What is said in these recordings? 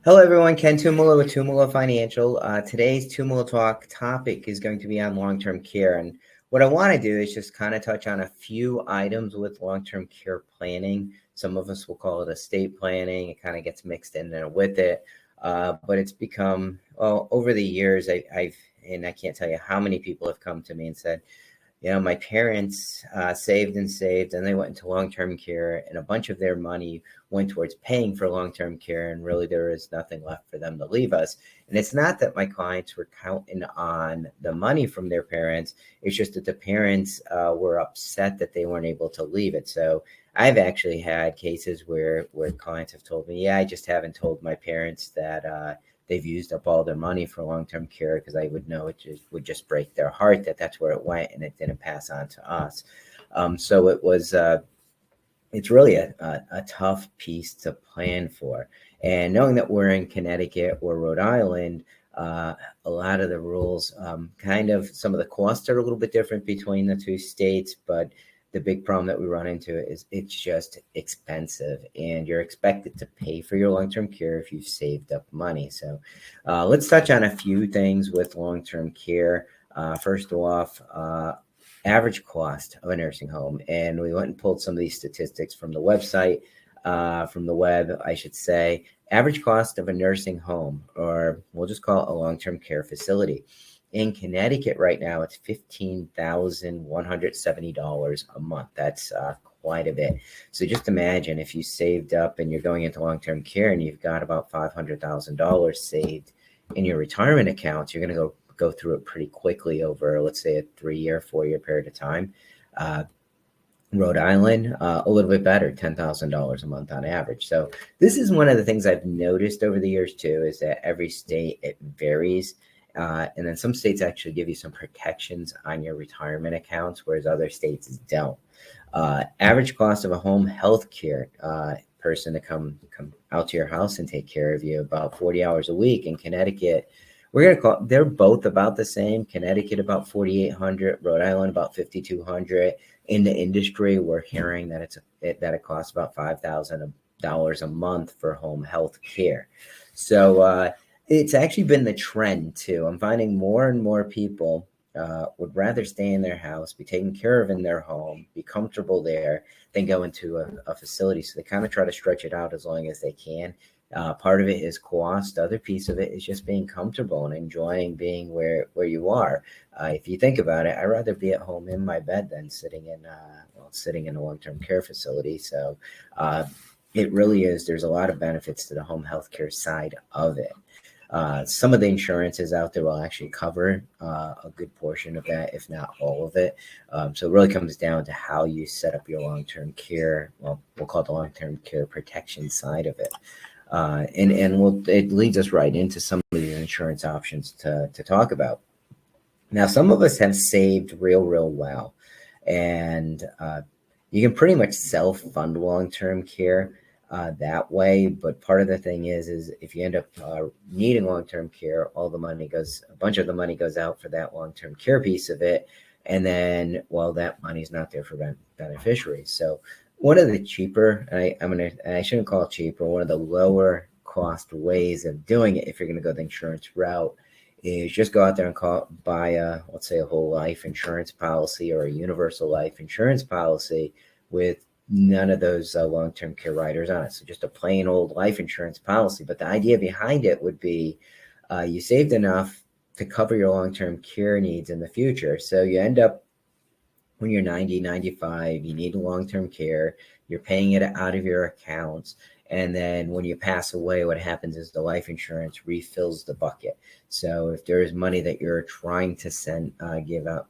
Hello, everyone. Ken Tumolo with Tumolo Financial. Today's Tumolo Talk topic is going to be on long-term care. And what I want to do is just kind of touch on a few items with long-term care planning. Some of us will call it estate planning. It kind of gets mixed in there with it. But it's become, well, over the years, and I can't tell you how many people have come to me and said, my parents saved and saved, and they went into long-term care, and a bunch of their money went towards paying for long-term care, and really there is nothing left for them to leave us. And it's not that my clients were counting on the money from their parents. It's just that the parents were upset that they weren't able to leave it. So I've actually had cases where clients have told me, yeah, I just haven't told my parents that they've used up all their money for long-term care, because I would know it would just break their heart that that's where it went and it didn't pass on to us. So it's really a tough piece to plan for. And knowing that we're in Connecticut or Rhode Island, a lot of the rules, kind of some of the costs are a little bit different between the two states, but the big problem that we run into is it's just expensive, and you're expected to pay for your long-term care if you've saved up money. So let's touch on a few things with long-term care. First off, average cost of a nursing home. And we went and pulled some of these statistics from the website, from the web, I should say. Average cost of a nursing home, or we'll just call it a long-term care facility. In Connecticut right now, it's $15,170 a month. That's quite a bit. So just imagine if you saved up and you're going into long-term care and you've got about $500,000 saved in your retirement accounts, you're going to go through it pretty quickly over, let's say, a 3-year, 4-year period of time. Rhode Island, a little bit better, $10,000 a month on average. So this is one of the things I've noticed over the years too, is that every state, it varies. And then some states actually give you some protections on your retirement accounts, whereas other states don't. Average cost of a home health care person to come out to your house and take care of you, about 40 hours a week. In Connecticut, they're both about the same. Connecticut about 4,800, Rhode Island about 5,200. In the industry, we're hearing that it costs about $5,000 a month for home health care. So it's actually been the trend too. I'm finding more and more people would rather stay in their house, be taken care of in their home, be comfortable there, than go into a facility. So they kind of try to stretch it out as long as they can. Part of it is cost. The other piece of it is just being comfortable and enjoying being where you are. If you think about it, I'd rather be at home in my bed than sitting in a long-term care facility. So it really is. There's a lot of benefits to the home healthcare side of it. Some of the insurances out there will actually cover a good portion of that, if not all of it. So it really comes down to how you set up your long-term care. Well, we'll call it the long-term care protection side of it. It leads us right into some of these insurance options to talk about. Now, some of us have saved real well, and you can pretty much self-fund long-term care that way. But part of the thing is if you end up needing long-term care, a bunch of the money goes out for that long-term care piece of it, and then, well, that money's not there for beneficiaries. So one of the cheaper, I shouldn't call it cheaper, one of the lower cost ways of doing it, if you're going to go the insurance route, is just go out there and buy let's say a whole life insurance policy or a universal life insurance policy with none of those long-term care riders on it. So just a plain old life insurance policy. But the idea behind it would be you saved enough to cover your long-term care needs in the future. So you end up, when you're 90, 95, you need long-term care, you're paying it out of your accounts. And then when you pass away, what happens is the life insurance refills the bucket. So if there is money that you're trying to give out,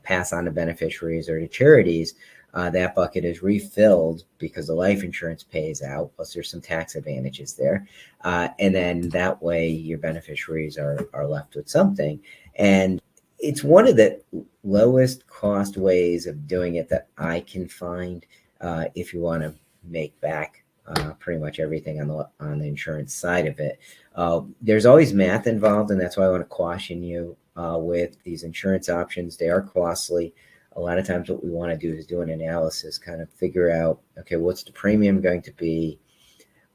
pass on to beneficiaries or to charities, that bucket is refilled because the life insurance pays out, plus there's some tax advantages there. And then that way your beneficiaries are left with something. And it's one of the lowest cost ways of doing it that I can find if you want to make back pretty much everything on the insurance side of it. There's always math involved, and that's why I want to caution you with these insurance options. They are costly. A lot of times what we want to do is do an analysis, kind of figure out, okay, what's the premium going to be?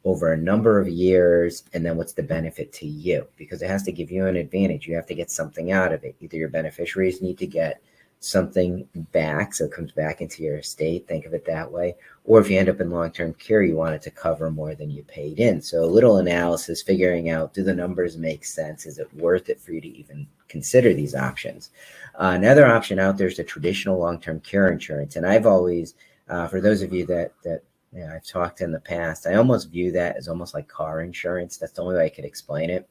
over a number of years, and then what's the benefit to you, because it has to give you an advantage. You have to get something out of it. Either your beneficiaries need to get something back, so it comes back into your estate, think of it that way, or if you end up in long-term care, you want it to cover more than you paid in. So a little analysis, figuring out, do the numbers make sense? Is it worth it for you to even consider these options? Another option out there is the traditional long-term care insurance, and I've always, for those of you that I've talked in the past, I almost view that as almost like car insurance. That's the only way I could explain it.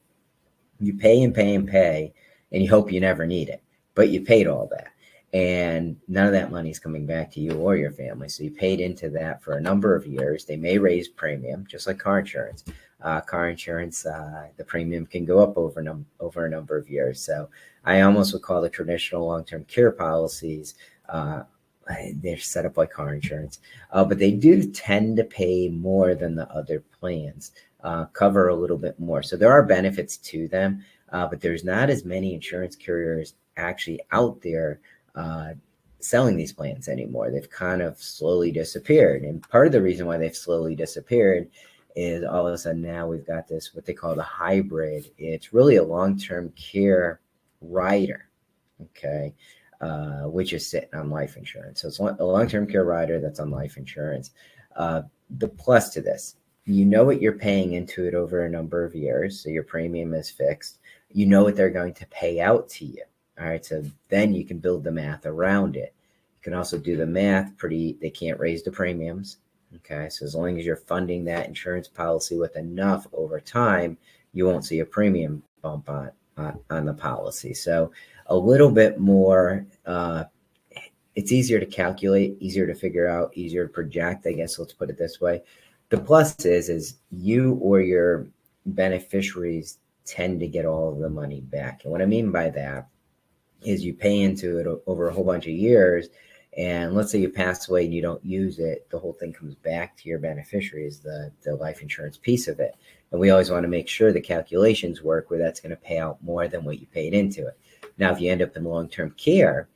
You pay and pay and pay, and you hope you never need it, but you paid all that. And none of that money is coming back to you or your family. So you paid into that for a number of years. They may raise premium, just like car insurance. Car insurance, the premium can go up over a number of years. So I almost would call the traditional long-term care policies, they're set up like car insurance. But they do tend to pay more than the other plans, cover a little bit more. So there are benefits to them, but there's not as many insurance carriers actually out there selling these plans anymore. They've kind of slowly disappeared. And part of the reason why they've slowly disappeared is all of a sudden now we've got this, what they call the hybrid. It's really a long-term care rider, okay, which is sitting on life insurance. So it's a long-term care rider that's on life insurance. The plus to this, you know what you're paying into it over a number of years. So your premium is fixed. You know what they're going to pay out to you. All right, so then you can build the math around it. You can also do the math they can't raise the premiums. Okay, so as long as you're funding that insurance policy with enough over time, you won't see a premium bump on the policy. So a little bit more, it's easier to calculate, easier to figure out, easier to project, I guess, let's put it this way. The plus is you or your beneficiaries tend to get all of the money back. And what I mean by that is you pay into it over a whole bunch of years, and let's say you pass away and you don't use it, the whole thing comes back to your beneficiaries, the life insurance piece of it. And we always want to make sure the calculations work where that's going to pay out more than what you paid into it. Now, if you end up in long-term care,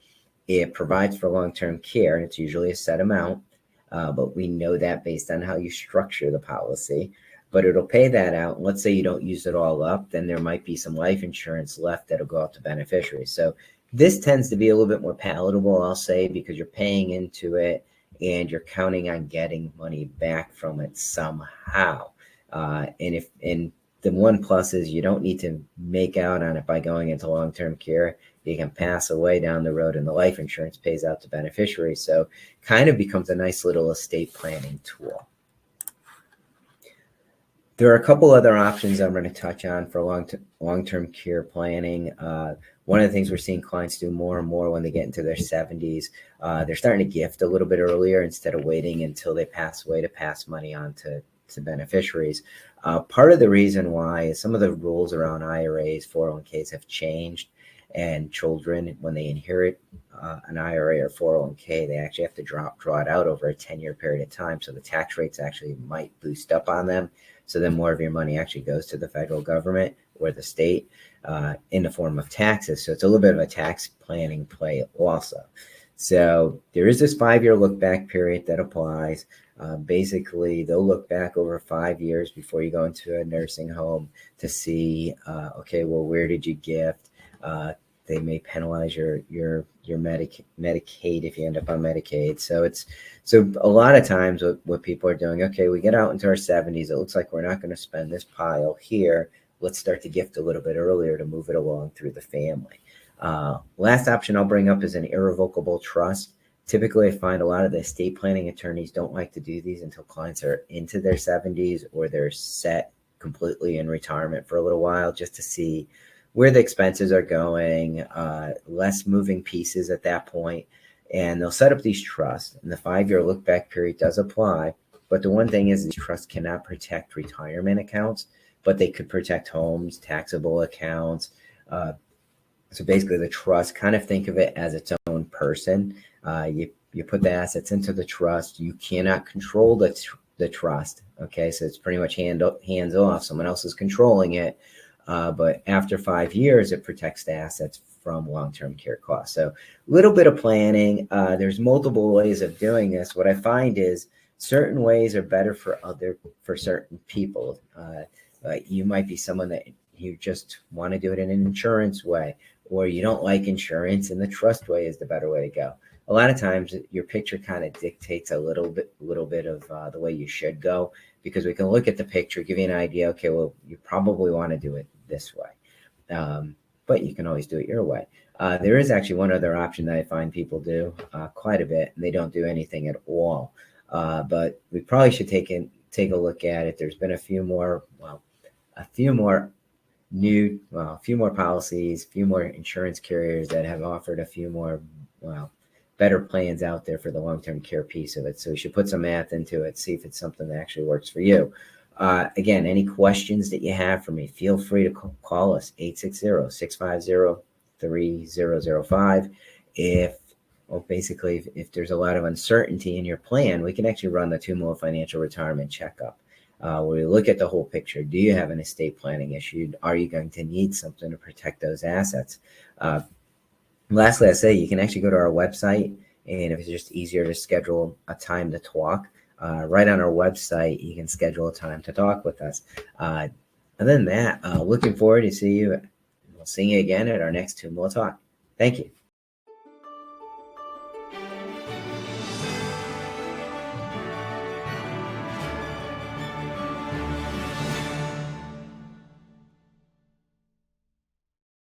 it provides for long-term care, and it's usually a set amount, but we know that based on how you structure the policy. But it'll pay that out. And let's say you don't use it all up, then there might be some life insurance left that'll go out to beneficiaries. So this tends to be a little bit more palatable, I'll say, because you're paying into it and you're counting on getting money back from it somehow. And the one plus is you don't need to make out on it by going into long-term care. You can pass away down the road and the life insurance pays out to beneficiaries. So kind of becomes a nice little estate planning tool. There are a couple other options I'm going to touch on for long-term care planning. One of the things we're seeing clients do more and more when they get into their 70s, they're starting to gift a little bit earlier instead of waiting until they pass away to pass money on to beneficiaries. Part of the reason why is some of the rules around IRAs, 401ks have changed, and children, when they inherit an IRA or 401k, they actually have to draw it out over a 10-year period of time. So the tax rates actually might boost up on them. So then more of your money actually goes to the federal government or the state in the form of taxes. So it's a little bit of a tax planning play also. So there is this 5-year look back period that applies. Basically, they'll look back over 5 years before you go into a nursing home to see, okay, well, where did you gift? They may penalize your Medicaid if you end up on Medicaid. So a lot of times what people are doing, okay, we get out into our 70s. It looks like we're not going to spend this pile here. Let's start to gift a little bit earlier to move it along through the family. Last option I'll bring up is an irrevocable trust. Typically, I find a lot of the estate planning attorneys don't like to do these until clients are into their 70s or they're set completely in retirement for a little while, just to see where the expenses are going, less moving pieces at that point. And they'll set up these trusts, and the 5-year look back period does apply. But the one thing is these trusts cannot protect retirement accounts, but they could protect homes, taxable accounts. So basically the trust, kind of think of it as its own person. You put the assets into the trust. You cannot control the trust. Okay, so it's pretty much hands off. Someone else is controlling it. But after 5 years, it protects the assets from long-term care costs. So a little bit of planning. There's multiple ways of doing this. What I find is certain ways are better for certain people. You might be someone that you just want to do it in an insurance way, or you don't like insurance and the trust way is the better way to go. A lot of times your picture kind of dictates a little bit of the way you should go, because we can look at the picture, give you an idea. Okay, well, you probably want to do it this way. But you can always do it your way. There is actually one other option that I find people do quite a bit, and they don't do anything at all. But we probably should take a look at it. There's been a few more a few more policies, a few more insurance carriers that have offered a few more, better plans out there for the long-term care piece of it. So we should put some math into it, see if it's something that actually works for you. Again, any questions that you have for me, feel free to call us, 860-650-3005. If there's a lot of uncertainty in your plan, we can actually run the Tumolo Financial Retirement Checkup, where we look at the whole picture. Do you have an estate planning issue? Are you going to need something to protect those assets? Lastly, I say you can actually go to our website, and if it's just easier to schedule a time to talk, right on our website, you can schedule a time to talk with us. Other than that, looking forward to see you. We'll see you again at our next Tumolo Talk. Thank you.